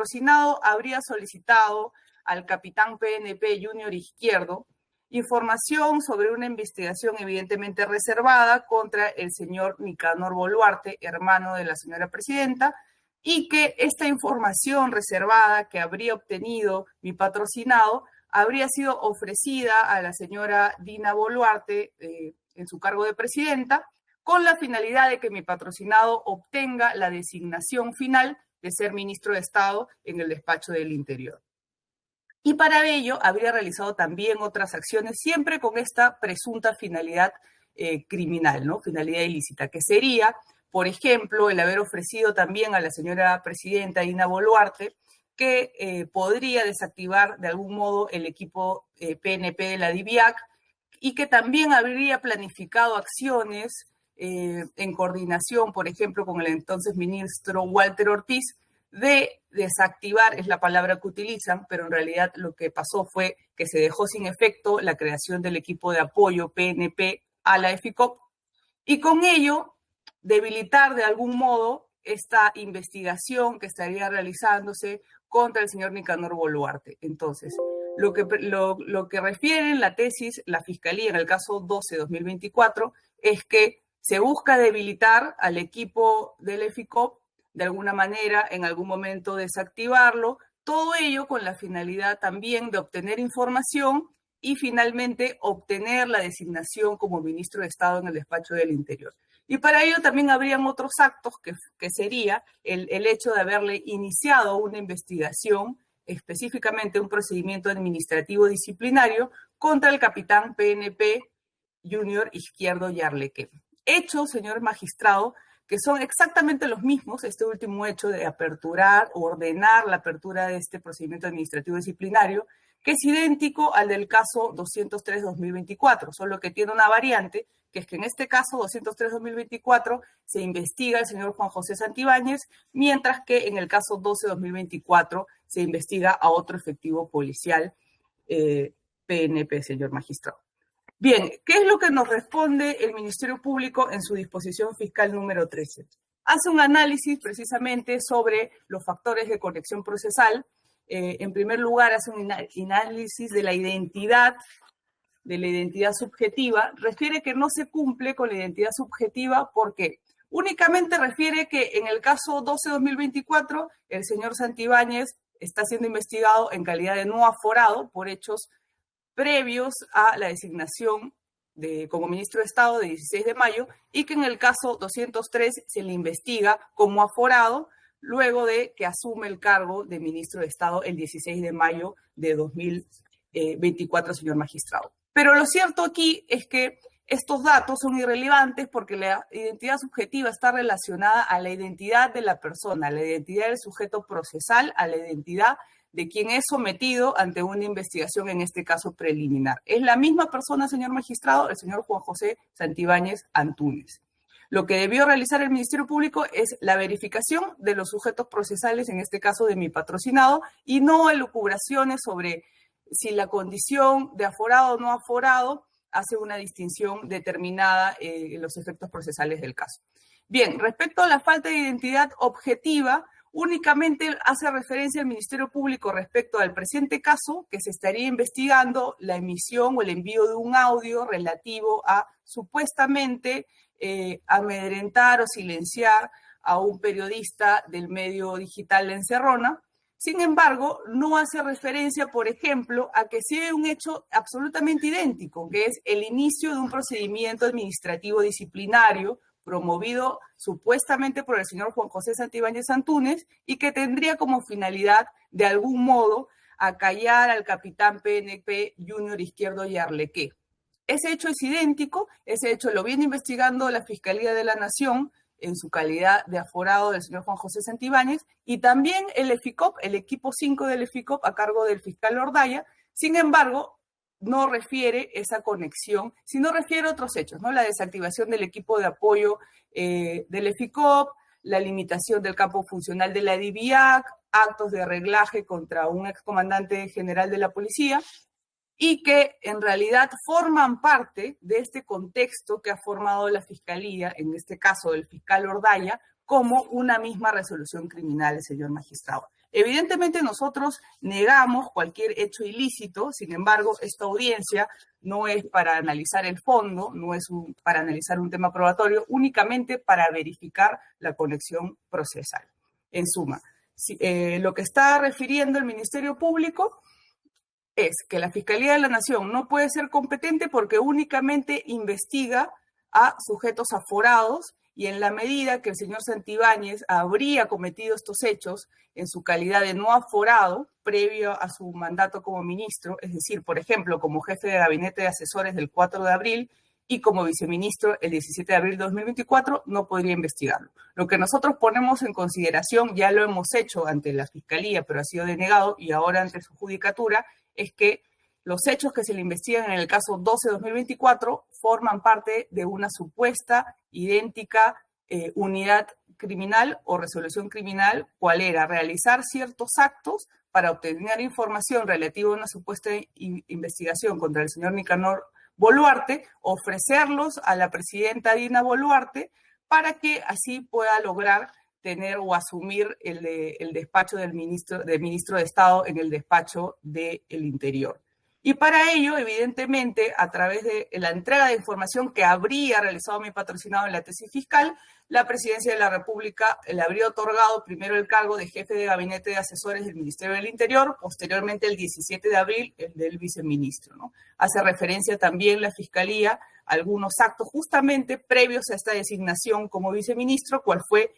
patrocinado habría solicitado al capitán PNP Junior Izquierdo información sobre una investigación evidentemente reservada contra el señor Nicanor Boluarte, hermano de la señora presidenta, y que esta información reservada que habría obtenido mi patrocinado habría sido ofrecida a la señora Dina Boluarte en su cargo de presidenta, con la finalidad de que mi patrocinado obtenga la designación final de ser ministro de Estado en el despacho del Interior. Y para ello habría realizado también otras acciones, siempre con esta presunta finalidad criminal, ¿no? Finalidad ilícita, que sería, por ejemplo, el haber ofrecido también a la señora presidenta Dina Boluarte que podría desactivar de algún modo el equipo PNP de la DIVIAC y que también habría planificado acciones en coordinación, por ejemplo, con el entonces ministro Walter Ortiz, de desactivar, es la palabra que utilizan, pero en realidad lo que pasó fue que se dejó sin efecto la creación del equipo de apoyo PNP a la EFICOP y con ello debilitar de algún modo esta investigación que estaría realizándose contra el señor Nicanor Boluarte. Entonces, lo que refiere en la tesis la Fiscalía en el caso 12-2024 es que se busca debilitar al equipo del EFICOP, de alguna manera, en algún momento desactivarlo, todo ello con la finalidad también de obtener información y finalmente obtener la designación como ministro de Estado en el despacho del Interior. Y para ello también habrían otros actos que sería el hecho de haberle iniciado una investigación, específicamente un procedimiento administrativo disciplinario contra el capitán PNP Junior Izquierdo Yarleque. Hecho, señor magistrado, que son exactamente los mismos, este último hecho de aperturar o ordenar la apertura de este procedimiento administrativo disciplinario, que es idéntico al del caso 203-2024, solo que tiene una variante, que es que en este caso 203-2024 se investiga al señor Juan José Santibáñez, mientras que en el caso 12-2024 se investiga a otro efectivo policial PNP, señor magistrado. Bien, ¿qué es lo que nos responde el Ministerio Público en su disposición fiscal número 13? Hace un análisis precisamente sobre los factores de conexión procesal. En primer lugar, hace un análisis de la identidad subjetiva. Refiere que no se cumple con la identidad subjetiva porque únicamente refiere que en el caso 12-2024 el señor Santibáñez está siendo investigado en calidad de no aforado por hechos previos a la designación como ministro de Estado de 16 de mayo y que en el caso 203 se le investiga como aforado luego de que asume el cargo de ministro de Estado el 16 de mayo de 2024, señor magistrado. Pero lo cierto aquí es que estos datos son irrelevantes porque la identidad subjetiva está relacionada a la identidad de la persona, a la identidad del sujeto procesal, a la identidad de quien es sometido ante una investigación, en este caso preliminar. Es la misma persona, señor magistrado, el señor Juan José Santibáñez Antúnez. Lo que debió realizar el Ministerio Público es la verificación de los sujetos procesales, en este caso de mi patrocinado, y no elucubraciones sobre si la condición de aforado o no aforado hace una distinción determinada en los efectos procesales del caso. Bien, respecto a la falta de identidad objetiva, únicamente hace referencia al Ministerio Público respecto al presente caso, que se estaría investigando la emisión o el envío de un audio relativo a supuestamente amedrentar o silenciar a un periodista del medio digital La Encerrona. Sin embargo, no hace referencia, por ejemplo, a que sí hay un hecho absolutamente idéntico, que es el inicio de un procedimiento administrativo disciplinario promovido supuestamente por el señor Juan José Santibáñez Antúnez y que tendría como finalidad, de algún modo, acallar al capitán PNP Junior Izquierdo Yarleque. Ese hecho es idéntico, ese hecho lo viene investigando la Fiscalía de la Nación en su calidad de aforado del señor Juan José Santibáñez y también el EFICOP, el equipo 5 del EFICOP a cargo del fiscal Ordaya. Sin embargo, no refiere esa conexión, sino refiere a otros hechos, ¿no? La desactivación del equipo de apoyo del EFICOP, la limitación del campo funcional de la DIVIAC, actos de arreglaje contra un excomandante general de la policía, y que en realidad forman parte de este contexto que ha formado la Fiscalía, en este caso el fiscal Ordaya, como una misma resolución criminal, señor magistrado. Evidentemente nosotros negamos cualquier hecho ilícito, sin embargo, esta audiencia no es para analizar el fondo, no es para analizar un tema probatorio, únicamente para verificar la conexión procesal. En suma, lo que está refiriendo el Ministerio Público es que la Fiscalía de la Nación no puede ser competente porque únicamente investiga a sujetos aforados, y en la medida que el señor Santibáñez habría cometido estos hechos en su calidad de no aforado previo a su mandato como ministro, es decir, por ejemplo, como jefe de gabinete de asesores del 4 de abril y como viceministro el 17 de abril de 2024, no podría investigarlo. Lo que nosotros ponemos en consideración, ya lo hemos hecho ante la Fiscalía, pero ha sido denegado, y ahora ante su judicatura, es que los hechos que se le investigan en el caso 12-2024 forman parte de una supuesta idéntica unidad criminal o resolución criminal, cual era realizar ciertos actos para obtener información relativa a una supuesta investigación contra el señor Nicanor Boluarte, ofrecerlos a la presidenta Dina Boluarte para que así pueda lograr tener o asumir el despacho del ministro de Estado en el despacho del Interior. Y para ello, evidentemente, a través de la entrega de información que habría realizado mi patrocinado en la tesis fiscal, la Presidencia de la República le habría otorgado primero el cargo de jefe de gabinete de asesores del Ministerio del Interior, posteriormente el 17 de abril el del viceministro, ¿no? Hace referencia también la Fiscalía a algunos actos justamente previos a esta designación como viceministro, cual fue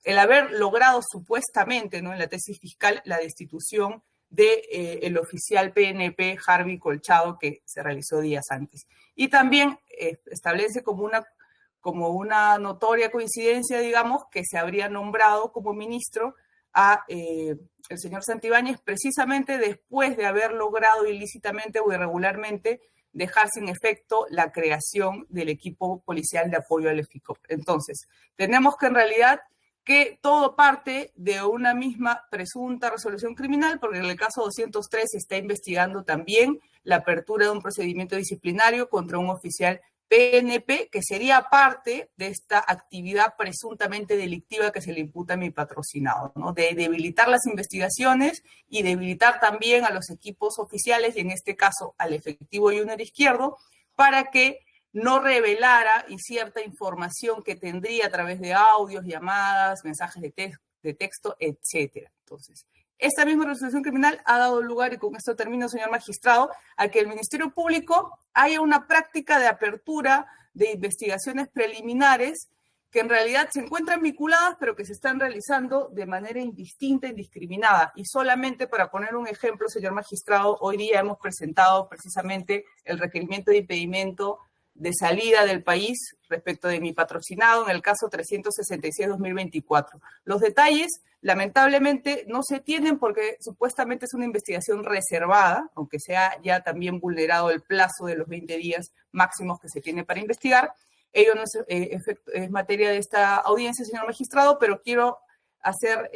el haber logrado supuestamente, ¿no?, en la tesis fiscal la destitución del oficial PNP Harvey Colchado, que se realizó días antes. Y también establece como una notoria coincidencia, digamos, que se habría nombrado como ministro a el señor Santibáñez precisamente después de haber logrado ilícitamente o irregularmente dejar sin efecto la creación del equipo policial de apoyo al EFICOP. Entonces, tenemos que en realidad que todo parte de una misma presunta resolución criminal, porque en el caso 203 se está investigando también la apertura de un procedimiento disciplinario contra un oficial PNP, que sería parte de esta actividad presuntamente delictiva que se le imputa a mi patrocinado, ¿no?, de debilitar las investigaciones y debilitar también a los equipos oficiales, y en este caso al efectivo Junior Izquierdo, para que no revelara cierta información que tendría a través de audios, llamadas, mensajes de texto, etc. Entonces, esta misma resolución criminal ha dado lugar, y con esto termino, señor magistrado, a que el Ministerio Público haya una práctica de apertura de investigaciones preliminares que en realidad se encuentran vinculadas, pero que se están realizando de manera indistinta, indiscriminada. Y solamente para poner un ejemplo, señor magistrado, hoy día hemos presentado precisamente el requerimiento de impedimento de salida del país respecto de mi patrocinado en el caso 366-2024. Los detalles, lamentablemente, no se tienen porque supuestamente es una investigación reservada, aunque sea ya también vulnerado el plazo de los 20 días máximos que se tiene para investigar. Ello no es materia de esta audiencia, señor magistrado, pero quiero hacer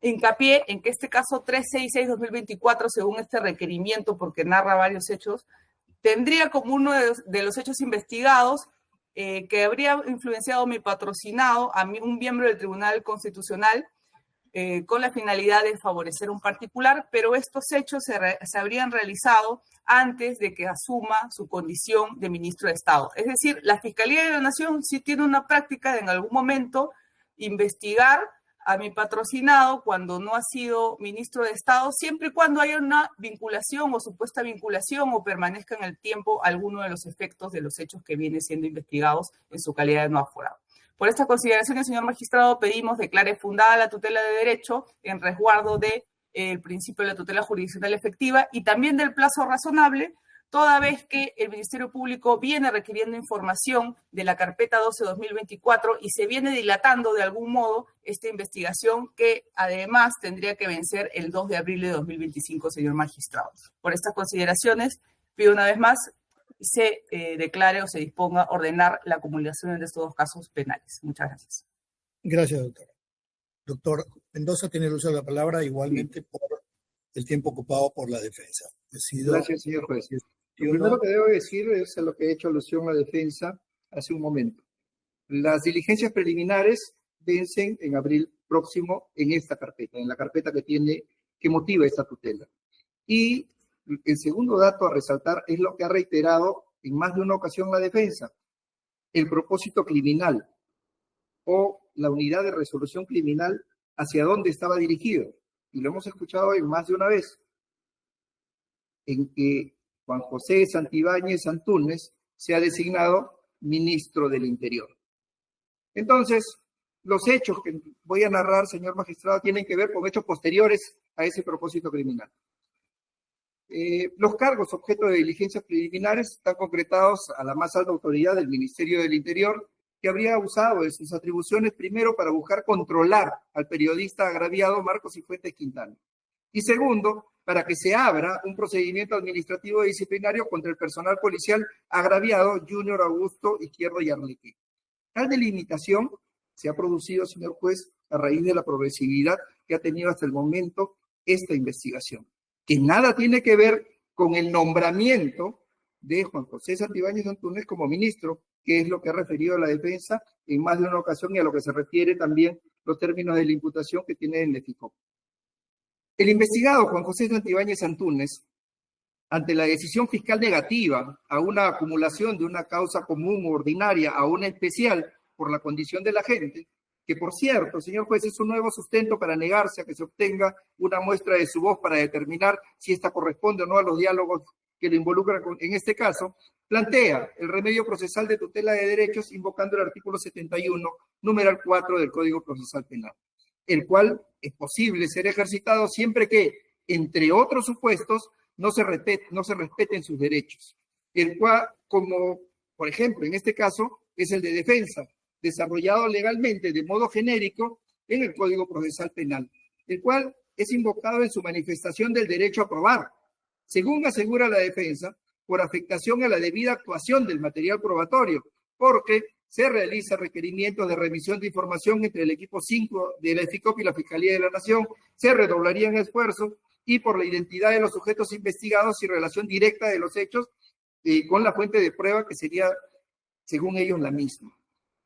hincapié en que este caso 366-2024, según este requerimiento, porque narra varios hechos, tendría como uno de los hechos investigados que habría influenciado mi patrocinado a un miembro del Tribunal Constitucional con la finalidad de favorecer un particular, pero estos hechos se habrían realizado antes de que asuma su condición de ministro de Estado. Es decir, la Fiscalía de la Nación sí tiene una práctica de en algún momento investigar a mi patrocinado cuando no ha sido ministro de Estado, siempre y cuando haya una vinculación o supuesta vinculación o permanezca en el tiempo alguno de los efectos de los hechos que vienen siendo investigados en su calidad de no aforado. Por estas consideraciones, señor magistrado, pedimos declare fundada la tutela de derecho en resguardo del principio de la tutela jurisdiccional efectiva y también del plazo razonable, toda vez que el Ministerio Público viene requiriendo información de la carpeta 12-2024 y se viene dilatando de algún modo esta investigación que además tendría que vencer el 2 de abril de 2025, señor magistrado. Por estas consideraciones, pido una vez más se declare o se disponga a ordenar la acumulación de estos dos casos penales. Muchas gracias. Gracias, doctor. Doctor Mendoza tiene el uso de la palabra igualmente por el tiempo ocupado por la defensa. Gracias, señor juez. Lo primero que debo decir es a lo que he hecho alusión a la defensa hace un momento. Las diligencias preliminares vencen en abril próximo en esta carpeta, en la carpeta que motiva esta tutela. Y el segundo dato a resaltar es lo que ha reiterado en más de una ocasión la defensa, el propósito criminal o la unidad de resolución criminal hacia dónde estaba dirigido. Y lo hemos escuchado en más de una vez, en que Juan José Santibáñez Antúnez se ha designado ministro del Interior. Entonces, los hechos que voy a narrar, señor magistrado, tienen que ver con hechos posteriores a ese propósito criminal. Los cargos objeto de diligencias preliminares están concretados a la más alta autoridad del Ministerio del Interior, que habría abusado de sus atribuciones primero para buscar controlar al periodista agraviado Marcos Cifuentes Quintana. Y segundo, para que se abra un procedimiento administrativo disciplinario contra el personal policial agraviado Junior Augusto Izquierdo Yarleque. Tal delimitación se ha producido, señor juez, a raíz de la progresividad que ha tenido hasta el momento esta investigación, que nada tiene que ver con el nombramiento de Juan José Santibáñez Antúnez como ministro, que es lo que ha referido a la defensa en más de una ocasión y a lo que se refiere también los términos de la imputación que tiene el EFICOP. El investigado Juan José Santibáñez Antúnez, ante la decisión fiscal negativa a una acumulación de una causa común o ordinaria a una especial por la condición del agente, que por cierto, señor juez, es un nuevo sustento para negarse a que se obtenga una muestra de su voz para determinar si esta corresponde o no a los diálogos que lo involucran en este caso, plantea el remedio procesal de tutela de derechos invocando el artículo 71, numeral 4 del Código Procesal Penal, el cual es posible ser ejercitado siempre que, entre otros supuestos, no se respeten sus derechos, el cual, como por ejemplo en este caso, es el de defensa, desarrollado legalmente de modo genérico en el Código Procesal Penal, el cual es invocado en su manifestación del derecho a probar, según asegura la defensa, por afectación a la debida actuación del material probatorio, porque se realiza requerimientos de remisión de información entre el equipo 5 de la EFICOP y la Fiscalía de la Nación, se redoblarían esfuerzos y por la identidad de los sujetos investigados y relación directa de los hechos con la fuente de prueba que sería, según ellos, la misma.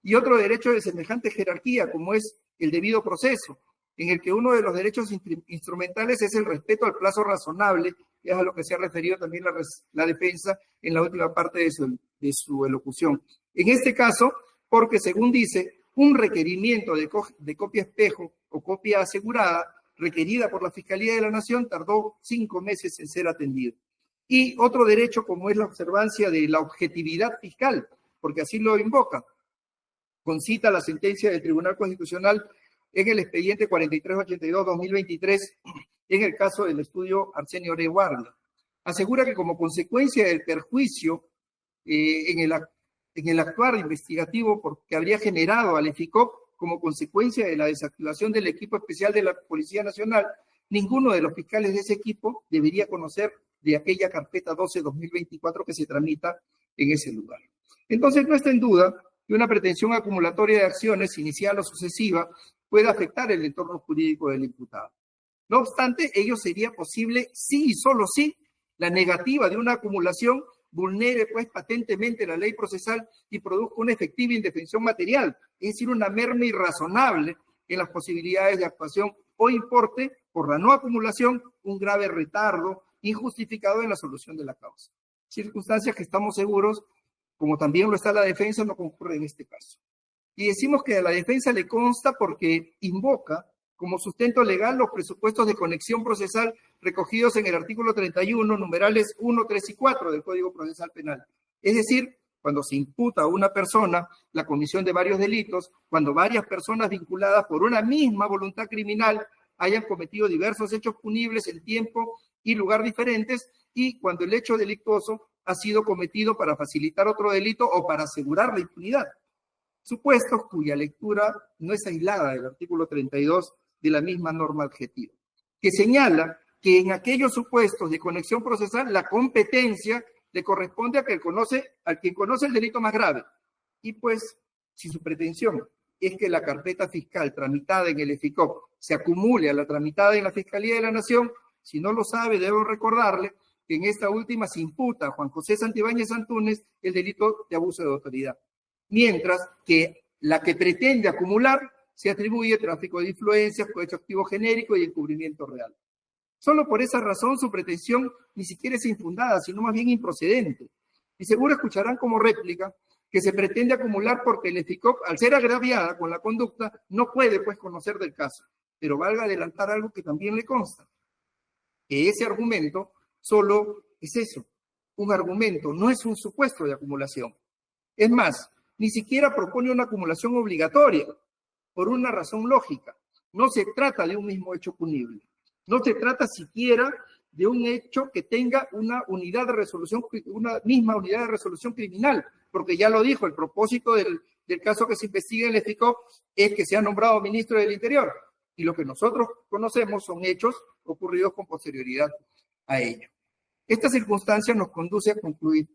Y otro derecho de semejante jerarquía, como es el debido proceso, en el que uno de los derechos instrumentales es el respeto al plazo razonable, que es a lo que se ha referido también la defensa en la última parte de su elocución. En este caso, porque según dice, un requerimiento de copia espejo o copia asegurada requerida por la Fiscalía de la Nación tardó 5 meses en ser atendido. Y otro derecho como es la observancia de la objetividad fiscal, porque así lo invoca, concita la sentencia del Tribunal Constitucional en el expediente 4382-2023, en el caso del estudio Arsenio Oreguardia. Asegura que como consecuencia del perjuicio en el actuar investigativo que habría generado al EFICOP como consecuencia de la desactivación del equipo especial de la Policía Nacional, ninguno de los fiscales de ese equipo debería conocer de aquella carpeta 12-2024 que se tramita en ese lugar. Entonces no está en duda que una pretensión acumulatoria de acciones, inicial o sucesiva, pueda afectar el entorno jurídico del imputado. No obstante, ello sería posible si y solo si la negativa de una acumulación vulnere pues patentemente la ley procesal y produzca una efectiva indefensión material, es decir, una merma irrazonable en las posibilidades de actuación o importe por la no acumulación un grave retardo injustificado en la solución de la causa. Circunstancias que estamos seguros, como también lo está la defensa, no concurre en este caso. Y decimos que a la defensa le consta porque invoca como sustento legal los presupuestos de conexión procesal recogidos en el artículo 31, numerales 1, 3 y 4 del Código Procesal Penal. Es decir, cuando se imputa a una persona la comisión de varios delitos, cuando varias personas vinculadas por una misma voluntad criminal hayan cometido diversos hechos punibles en tiempo y lugar diferentes, y cuando el hecho delictuoso ha sido cometido para facilitar otro delito o para asegurar la impunidad. Supuestos cuya lectura no es aislada del artículo 32 de la misma norma adjetiva, que señala que en aquellos supuestos de conexión procesal la competencia le corresponde a quien conoce el delito más grave. Y pues, si su pretensión es que la carpeta fiscal tramitada en el EFICOP se acumule a la tramitada en la Fiscalía de la Nación, si no lo sabe, debo recordarle que en esta última se imputa a Juan José Santibáñez Antúnez el delito de abuso de autoridad. Mientras que la que pretende acumular se atribuye tráfico de influencias, cohecho activo genérico y encubrimiento real. Solo por esa razón su pretensión ni siquiera es infundada, sino más bien improcedente. Y seguro escucharán como réplica que se pretende acumular porque el EFICOP, al ser agraviada con la conducta, no puede pues conocer del caso. Pero valga adelantar algo que también le consta, que ese argumento solo es eso, un argumento, no es un supuesto de acumulación. Es más, ni siquiera propone una acumulación obligatoria, por una razón lógica. No se trata de un mismo hecho punible. No se trata siquiera de un hecho que tenga una unidad de resolución, una misma unidad de resolución criminal, porque ya lo dijo, el propósito del caso que se investiga en el EFICOP es que sea nombrado ministro del Interior, y lo que nosotros conocemos son hechos ocurridos con posterioridad a ello. Esta circunstancia nos conduce a concluir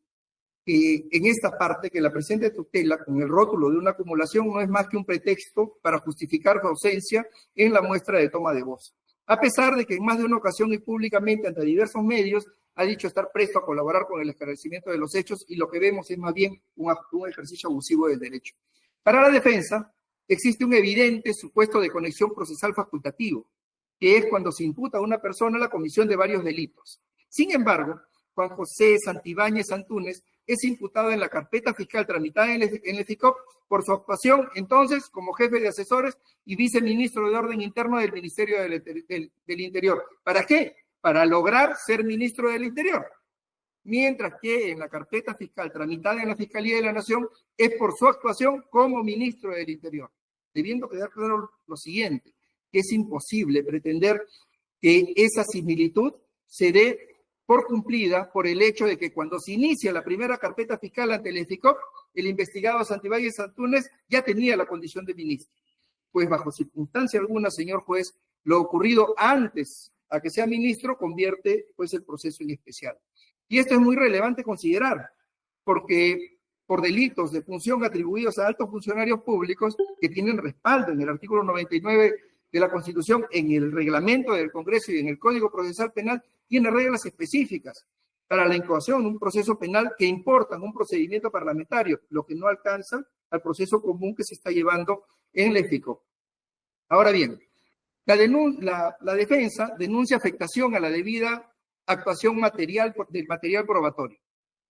que en esta parte que la presente tutela con el rótulo de una acumulación no es más que un pretexto para justificar su ausencia en la muestra de toma de voz, a pesar de que en más de una ocasión y públicamente ante diversos medios ha dicho estar presto a colaborar con el esclarecimiento de los hechos, y lo que vemos es más bien un ejercicio abusivo del derecho. Para la defensa existe un evidente supuesto de conexión procesal facultativo, que es cuando se imputa a una persona la comisión de varios delitos. Sin embargo, Juan José Santibáñez Antúnez es imputado en la carpeta fiscal tramitada en el EFICOP por su actuación entonces como jefe de asesores y viceministro de Orden Interno del Ministerio del Interior. ¿Para qué? Para lograr ser ministro del Interior. Mientras que en la carpeta fiscal tramitada en la Fiscalía de la Nación es por su actuación como ministro del Interior. Debiendo quedar claro lo siguiente, que es imposible pretender que esa similitud se dé por cumplida por el hecho de que cuando se inicia la primera carpeta fiscal ante el EFICOP, el investigado Santibáñez Antúnez ya tenía la condición de ministro. Pues bajo circunstancia alguna, señor juez, lo ocurrido antes a que sea ministro convierte pues el proceso en especial. Y esto es muy relevante considerar, porque por delitos de función atribuidos a altos funcionarios públicos que tienen respaldo en el artículo 99 de la Constitución, en el reglamento del Congreso y en el Código Procesal Penal, tiene reglas específicas para la incoación de un proceso penal que importan un procedimiento parlamentario, lo que no alcanza al proceso común que se está llevando en el EFICOP. Ahora bien, la defensa denuncia afectación a la debida actuación del material probatorio.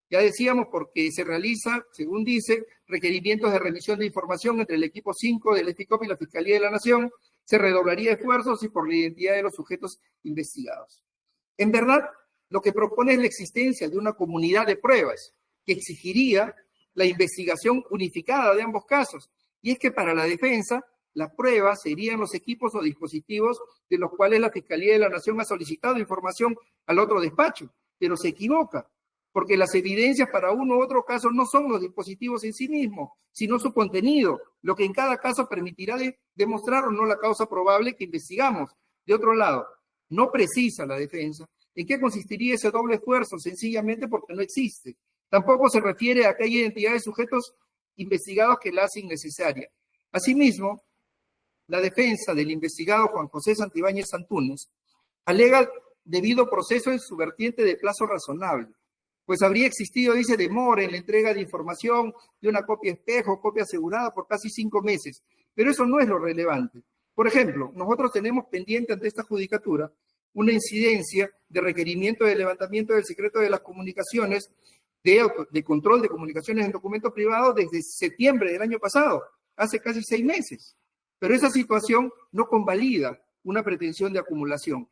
Ya decíamos, porque se realiza, según dice, requerimientos de remisión de información entre el equipo 5 del EFICOP y la Fiscalía de la Nación, se redoblaría esfuerzos y por la identidad de los sujetos investigados. En verdad, lo que propone es la existencia de una comunidad de pruebas que exigiría la investigación unificada de ambos casos. Y es que para la defensa, las pruebas serían los equipos o dispositivos de los cuales la Fiscalía de la Nación ha solicitado información al otro despacho, pero se equivoca, porque las evidencias para uno u otro caso no son los dispositivos en sí mismos, sino su contenido, lo que en cada caso permitirá demostrar o no la causa probable que investigamos. De otro lado, no precisa la defensa en qué consistiría ese doble esfuerzo, sencillamente porque no existe. Tampoco se refiere a que hay identidad de sujetos investigados que la hacen necesaria. Asimismo, la defensa del investigado Juan José Santibáñez Antúnez alega debido proceso en su vertiente de plazo razonable, pues habría existido, dice, demora en la entrega de información de una copia espejo, copia asegurada por casi 5 meses. Pero eso no es lo relevante. Por ejemplo, nosotros tenemos pendiente ante esta judicatura una incidencia de requerimiento de levantamiento del secreto de las comunicaciones, de control de comunicaciones en documentos privados desde septiembre del año pasado, hace casi 6 meses. Pero esa situación no convalida una pretensión de acumulación.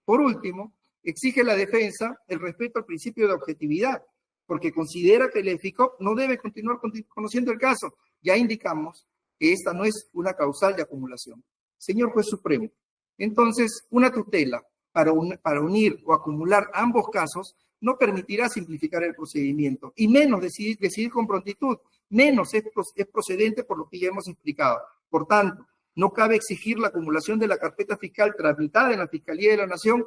Por último, exige la defensa el respeto al principio de objetividad, porque considera que el EFICOP no debe continuar conociendo el caso. Ya indicamos que esta no es una causal de acumulación. Señor Juez Supremo, entonces una tutela para unir o acumular ambos casos no permitirá simplificar el procedimiento, y menos decidir con prontitud, menos es procedente por lo que ya hemos explicado. Por tanto, no cabe exigir la acumulación de la carpeta fiscal tramitada en la Fiscalía de la Nación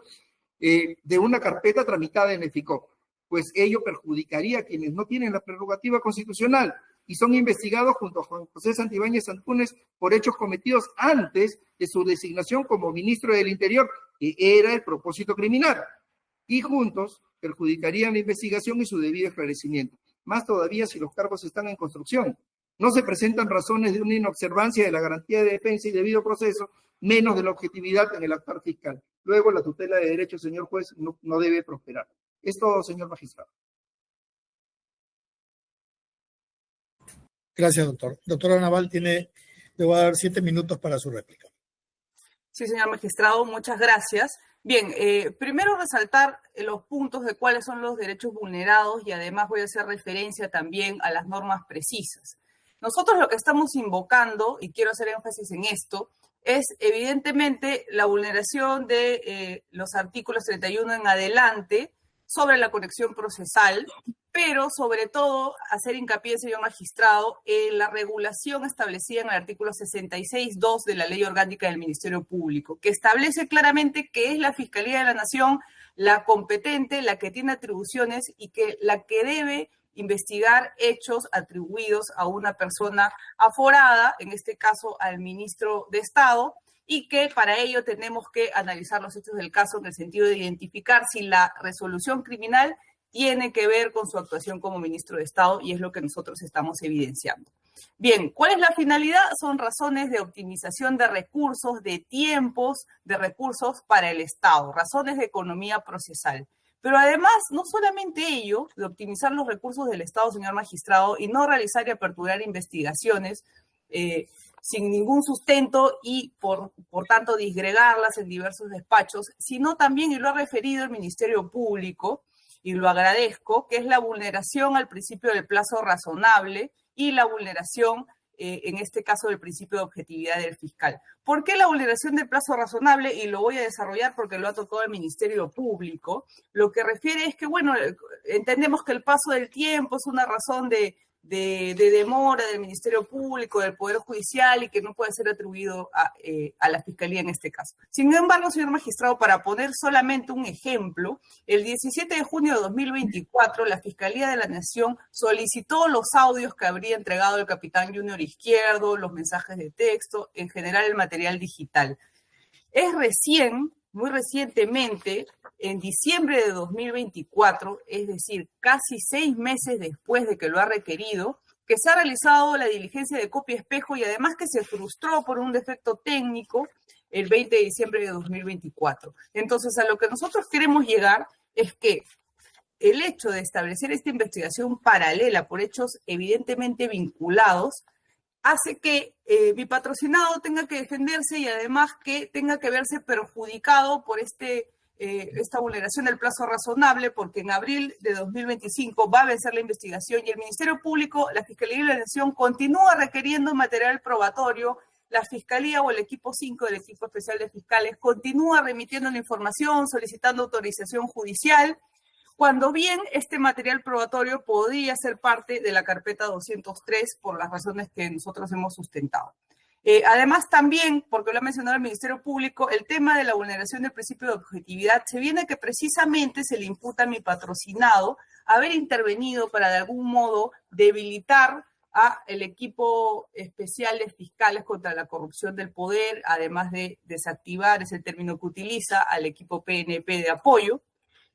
de una carpeta tramitada en el EFICOP, pues ello perjudicaría a quienes no tienen la prerrogativa constitucional y son investigados junto a Juan José Santibáñez Antúnez por hechos cometidos antes de su designación como ministro del Interior, que era el propósito criminal, y juntos perjudicarían la investigación y su debido esclarecimiento. Más todavía si los cargos están en construcción. No se presentan razones de una inobservancia de la garantía de defensa y debido proceso, menos de la objetividad en el actuar fiscal. Luego, la tutela de derecho, señor juez, no debe prosperar. Es todo, señor magistrado. Gracias, doctor. Doctora Naval, le voy a dar 7 minutos para su réplica. Sí, señor magistrado, muchas gracias. Bien, primero resaltar los puntos de cuáles son los derechos vulnerados y además voy a hacer referencia también a las normas precisas. Nosotros lo que estamos invocando, y quiero hacer énfasis en esto, es evidentemente la vulneración de los artículos 31 en adelante sobre la conexión procesal, pero sobre todo hacer hincapié, señor magistrado, en la regulación establecida en el artículo 66.2 de la Ley Orgánica del Ministerio Público, que establece claramente que es la Fiscalía de la Nación la competente, la que tiene atribuciones y que la que debe investigar hechos atribuidos a una persona aforada, en este caso al ministro de Estado, y que para ello tenemos que analizar los hechos del caso en el sentido de identificar si la resolución criminal tiene que ver con su actuación como ministro de Estado y es lo que nosotros estamos evidenciando. Bien, ¿cuál es la finalidad? Son razones de optimización de recursos, de tiempos, de recursos para el Estado, razones de economía procesal. Pero además, no solamente ello, de optimizar los recursos del Estado, señor magistrado, y no realizar y aperturar investigaciones sin ningún sustento y, por tanto, disgregarlas en diversos despachos, sino también, y lo ha referido el Ministerio Público, y lo agradezco, que es la vulneración al principio del plazo razonable y la vulneración, en este caso, del principio de objetividad del fiscal. ¿Por qué la vulneración del plazo razonable? Y lo voy a desarrollar porque lo ha tocado el Ministerio Público. Lo que refiere es que, bueno, entendemos que el paso del tiempo es una razón de demora del Ministerio Público, del Poder Judicial y que no puede ser atribuido a la Fiscalía en este caso. Sin embargo, señor magistrado, para poner solamente un ejemplo, el 17 de junio de 2024, la Fiscalía de la Nación solicitó los audios que habría entregado el capitán Junior Izquierdo, los mensajes de texto, en general el material digital. Es recién, muy recientemente, en diciembre de 2024, es decir, casi 6 meses después de que lo ha requerido, que se ha realizado la diligencia de copia espejo y además que se frustró por un defecto técnico el 20 de diciembre de 2024. Entonces, a lo que nosotros queremos llegar es que el hecho de establecer esta investigación paralela por hechos evidentemente vinculados hace que mi patrocinado tenga que defenderse y además que tenga que verse perjudicado por esta vulneración del plazo razonable, porque en abril de 2025 va a vencer la investigación y el Ministerio Público, la Fiscalía de la Nación, continúa requiriendo material probatorio, la Fiscalía o el equipo 5 del equipo especial de fiscales continúa remitiendo la información, solicitando autorización judicial, cuando bien este material probatorio podría ser parte de la carpeta 203 por las razones que nosotros hemos sustentado. Además, también, porque lo ha mencionado el Ministerio Público, el tema de la vulneración del principio de objetividad se viene que precisamente se le imputa a mi patrocinado haber intervenido para de algún modo debilitar al equipo especial de fiscales contra la corrupción del poder, además de desactivar, es el término que utiliza, al equipo PNP de apoyo.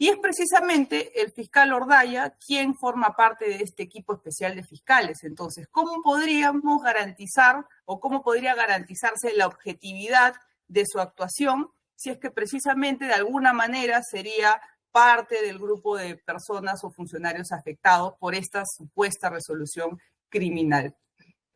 Y es precisamente el fiscal Ordaya quien forma parte de este equipo especial de fiscales. Entonces, ¿cómo podríamos garantizar o cómo podría garantizarse la objetividad de su actuación si es que precisamente de alguna manera sería parte del grupo de personas o funcionarios afectados por esta supuesta resolución criminal?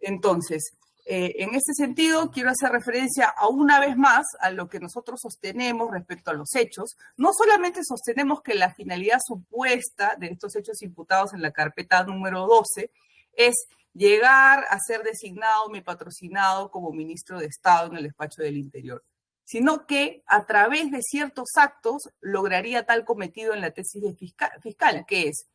Entonces, en este sentido, quiero hacer referencia a una vez más a lo que nosotros sostenemos respecto a los hechos. No solamente sostenemos que la finalidad supuesta de estos hechos imputados en la carpeta número 12 es llegar a ser designado mi patrocinado como ministro de Estado en el despacho del Interior, sino que a través de ciertos actos lograría tal cometido en la tesis de fiscal, que es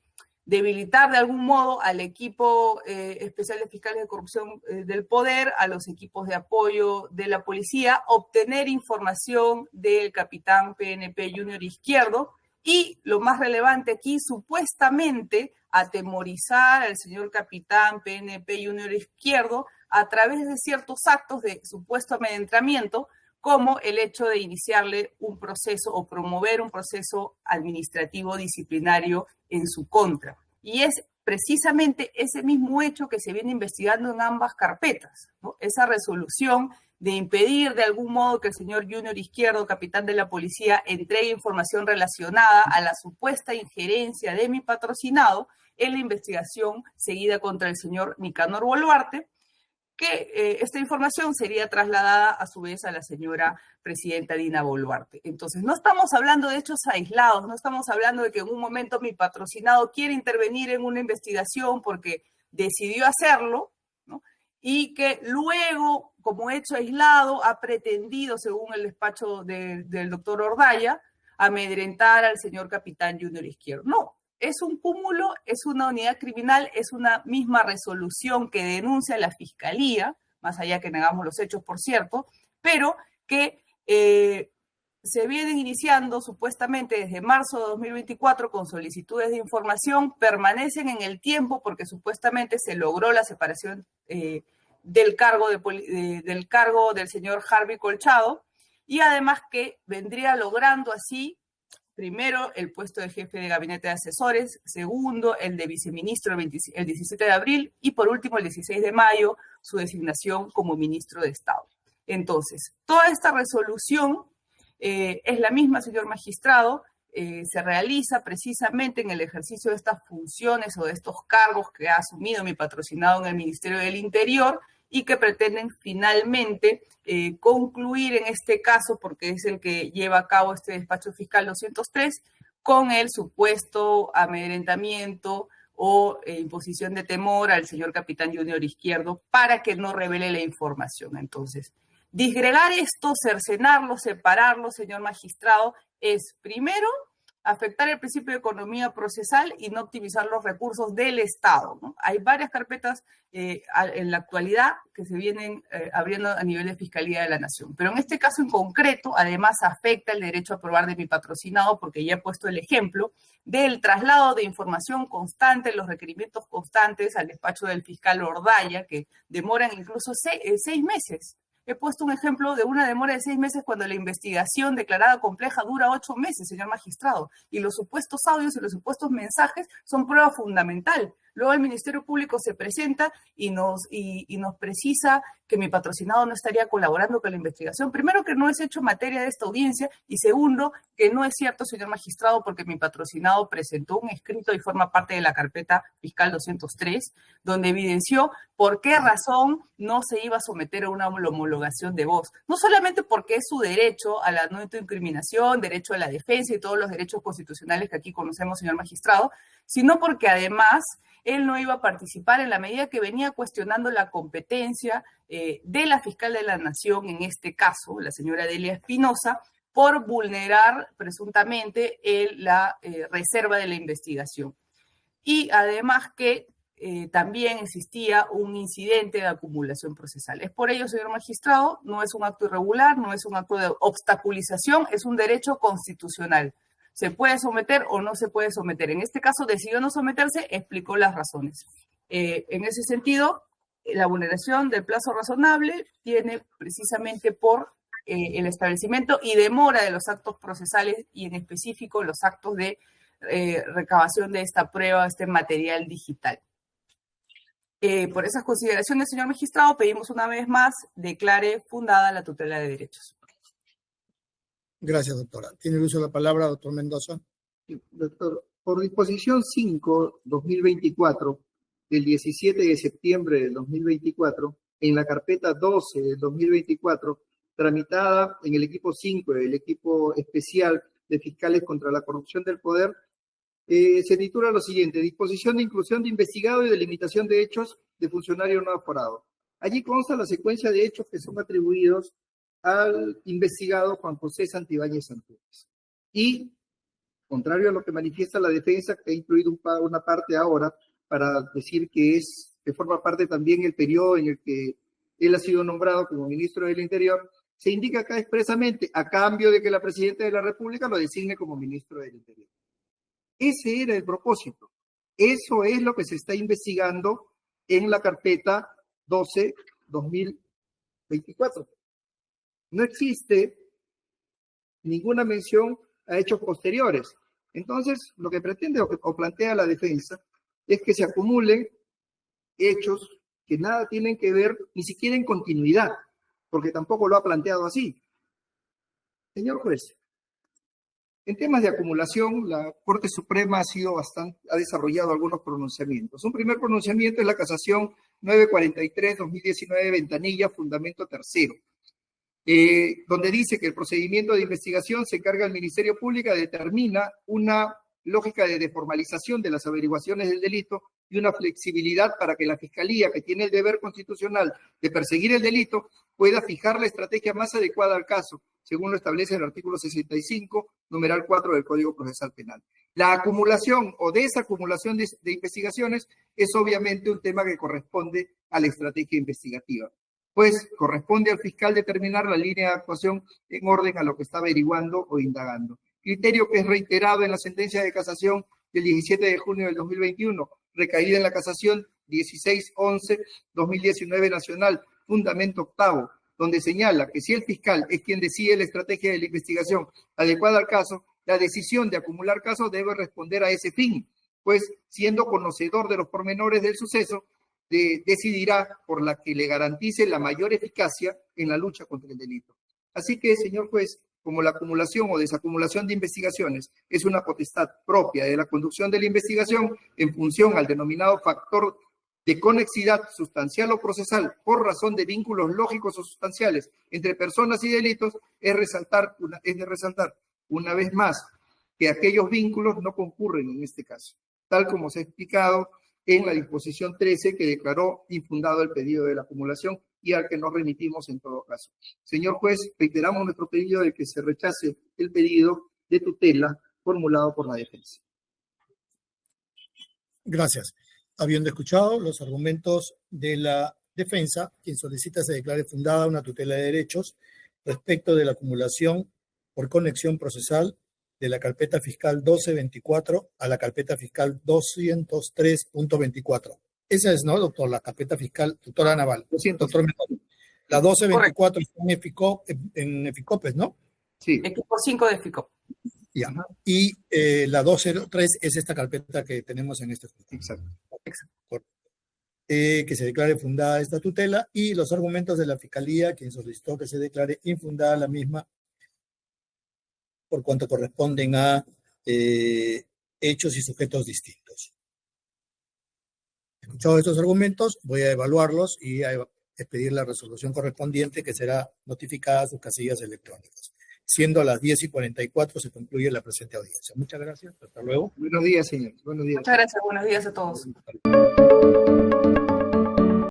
debilitar de algún modo al equipo especial de fiscales de corrupción del poder, a los equipos de apoyo de la policía, obtener información del capitán PNP Junior Izquierdo y, lo más relevante aquí, supuestamente atemorizar al señor capitán PNP Junior Izquierdo a través de ciertos actos de supuesto amedrentamiento, como el hecho de iniciarle un proceso o promover un proceso administrativo disciplinario en su contra. Y es precisamente ese mismo hecho que se viene investigando en ambas carpetas, ¿no? Esa resolución de impedir de algún modo que el señor Junior Izquierdo, capitán de la policía, entregue información relacionada a la supuesta injerencia de mi patrocinado en la investigación seguida contra el señor Nicanor Boluarte, que esta información sería trasladada a su vez a la señora presidenta Dina Boluarte. Entonces, no estamos hablando de hechos aislados, no estamos hablando de que en un momento mi patrocinado quiere intervenir en una investigación porque decidió hacerlo, ¿no? Y que luego, como hecho aislado, ha pretendido, según el despacho del doctor Ordaya, amedrentar al señor capitán Junior Izquierdo. No, es un cúmulo, es una unidad criminal, es una misma resolución que denuncia la Fiscalía, más allá que negamos los hechos, por cierto, pero que se vienen iniciando supuestamente desde marzo de 2024 con solicitudes de información, permanecen en el tiempo porque supuestamente se logró la separación del cargo del señor Harvey Colchado, y además que vendría logrando así, primero, el puesto de jefe de gabinete de asesores, segundo, el de viceministro el 17 de abril y por último, el 16 de mayo, su designación como ministro de Estado. Entonces, toda esta resolución es la misma, señor magistrado, se realiza precisamente en el ejercicio de estas funciones o de estos cargos que ha asumido mi patrocinado en el Ministerio del Interior y que pretenden finalmente concluir en este caso, porque es el que lleva a cabo este despacho fiscal 203, con el supuesto amedrentamiento o imposición de temor al señor capitán Junior Izquierdo para que no revele la información. Entonces, disgregar esto, cercenarlo, separarlo, señor magistrado, es primero afectar el principio de economía procesal y no optimizar los recursos del Estado, ¿no? Hay varias carpetas en la actualidad que se vienen abriendo a nivel de Fiscalía de la Nación, pero en este caso en concreto, además afecta el derecho a probar de mi patrocinado, porque ya he puesto el ejemplo del traslado de información constante, los requerimientos constantes al despacho del fiscal Ordaya, que demoran incluso 6 meses. He puesto un ejemplo de una demora de 6 meses cuando la investigación declarada compleja dura 8 meses, señor magistrado, y los supuestos audios y los supuestos mensajes son prueba fundamental. Luego el Ministerio Público se presenta y nos precisa que mi patrocinado no estaría colaborando con la investigación. Primero, que no es hecho materia de esta audiencia, y segundo, que no es cierto, señor magistrado, porque mi patrocinado presentó un escrito y forma parte de la carpeta fiscal 203, donde evidenció por qué razón no se iba a someter a una homologación de voz. No solamente porque es su derecho a la no autoincriminación, derecho a la defensa y todos los derechos constitucionales que aquí conocemos, señor magistrado, sino porque además él no iba a participar en la medida que venía cuestionando la competencia de la fiscal de la Nación, en este caso, la señora Delia Espinosa, por vulnerar presuntamente la reserva de la investigación. Y además que también existía un incidente de acumulación procesal. Es por ello, señor magistrado, no es un acto irregular, no es un acto de obstaculización, es un derecho constitucional. ¿Se puede someter o no se puede someter? En este caso decidió no someterse, explicó las razones. En ese sentido, la vulneración del plazo razonable tiene precisamente por el establecimiento y demora de los actos procesales y en específico los actos de recabación de esta prueba, este material digital. Por esas consideraciones, señor magistrado, pedimos una vez más declare fundada la tutela de derechos. Gracias, doctora. Tiene el uso de la palabra, doctor Mendoza. Sí, doctor, por disposición 5/2024, del 17 de septiembre del 2024, en la carpeta 12 del 2024, tramitada en el equipo 5, el equipo especial de fiscales contra la corrupción del poder, se titula lo siguiente: disposición de inclusión de investigado y delimitación de hechos de funcionario no aforado. Allí consta la secuencia de hechos que son atribuidos al investigado Juan José Santibáñez Santurce. Y, contrario a lo que manifiesta la defensa, que ha incluido una parte ahora para decir que forma parte también el periodo en el que él ha sido nombrado como ministro del Interior, se indica acá expresamente, a cambio de que la presidenta de la República lo designe como ministro del Interior. Ese era el propósito. Eso es lo que se está investigando en la carpeta 12/2024. No existe ninguna mención a hechos posteriores. Entonces, lo que pretende o plantea la defensa es que se acumulen hechos que nada tienen que ver, ni siquiera en continuidad, porque tampoco lo ha planteado así. Señor juez, en temas de acumulación, la Corte Suprema ha desarrollado algunos pronunciamientos. Un primer pronunciamiento es la casación 943-2019, ventanilla, fundamento tercero, donde dice que el procedimiento de investigación se encarga al Ministerio Público, determina una lógica de deformalización de las averiguaciones del delito y una flexibilidad para que la Fiscalía, que tiene el deber constitucional de perseguir el delito, pueda fijar la estrategia más adecuada al caso, según lo establece el artículo 65, numeral 4 del Código Procesal Penal. La acumulación o desacumulación de investigaciones es obviamente un tema que corresponde a la estrategia investigativa, pues corresponde al fiscal determinar la línea de actuación en orden a lo que está averiguando o indagando. Criterio que es reiterado en la sentencia de casación del 17 de junio del 2021, recaída en la casación 1611-2019 nacional, fundamento octavo, donde señala que si el fiscal es quien decide la estrategia de la investigación adecuada al caso, la decisión de acumular casos debe responder a ese fin, pues siendo conocedor de los pormenores del suceso, decidirá por la que le garantice la mayor eficacia en la lucha contra el delito. Así que, señor juez, como la acumulación o desacumulación de investigaciones es una potestad propia de la conducción de la investigación en función al denominado factor de conexidad sustancial o procesal por razón de vínculos lógicos o sustanciales entre personas y delitos, es de resaltar una vez más que aquellos vínculos no concurren en este caso, tal como se ha explicado en la disposición 13 que declaró infundado el pedido de la acumulación y al que nos remitimos en todo caso. Señor juez, reiteramos nuestro pedido de que se rechace el pedido de tutela formulado por la defensa. Gracias. Habiendo escuchado los argumentos de la defensa, quien solicita se declare fundada una tutela de derechos respecto de la acumulación por conexión procesal de la carpeta fiscal 1224 a la carpeta fiscal 203.24. Esa es, ¿no, doctor? La carpeta fiscal, doctora Naval. Lo siento. Doctor Mendoza. La 1224 está en Eficopes, ¿no? Sí. Equipo 5 de FICO. Ya. Y la 203 es esta carpeta que tenemos en este juicio. Exacto. Que se declare fundada esta tutela y los argumentos de la Fiscalía, quien solicitó que se declare infundada la misma por cuanto corresponden a hechos y sujetos distintos. Escuchados estos argumentos, voy a evaluarlos y a expedir la resolución correspondiente que será notificada a sus casillas electrónicas. Siendo a las 10:44 se concluye la presente audiencia. Muchas gracias. Hasta luego. Buenos días, señor. Buenos días. Muchas gracias. Buenos días a todos.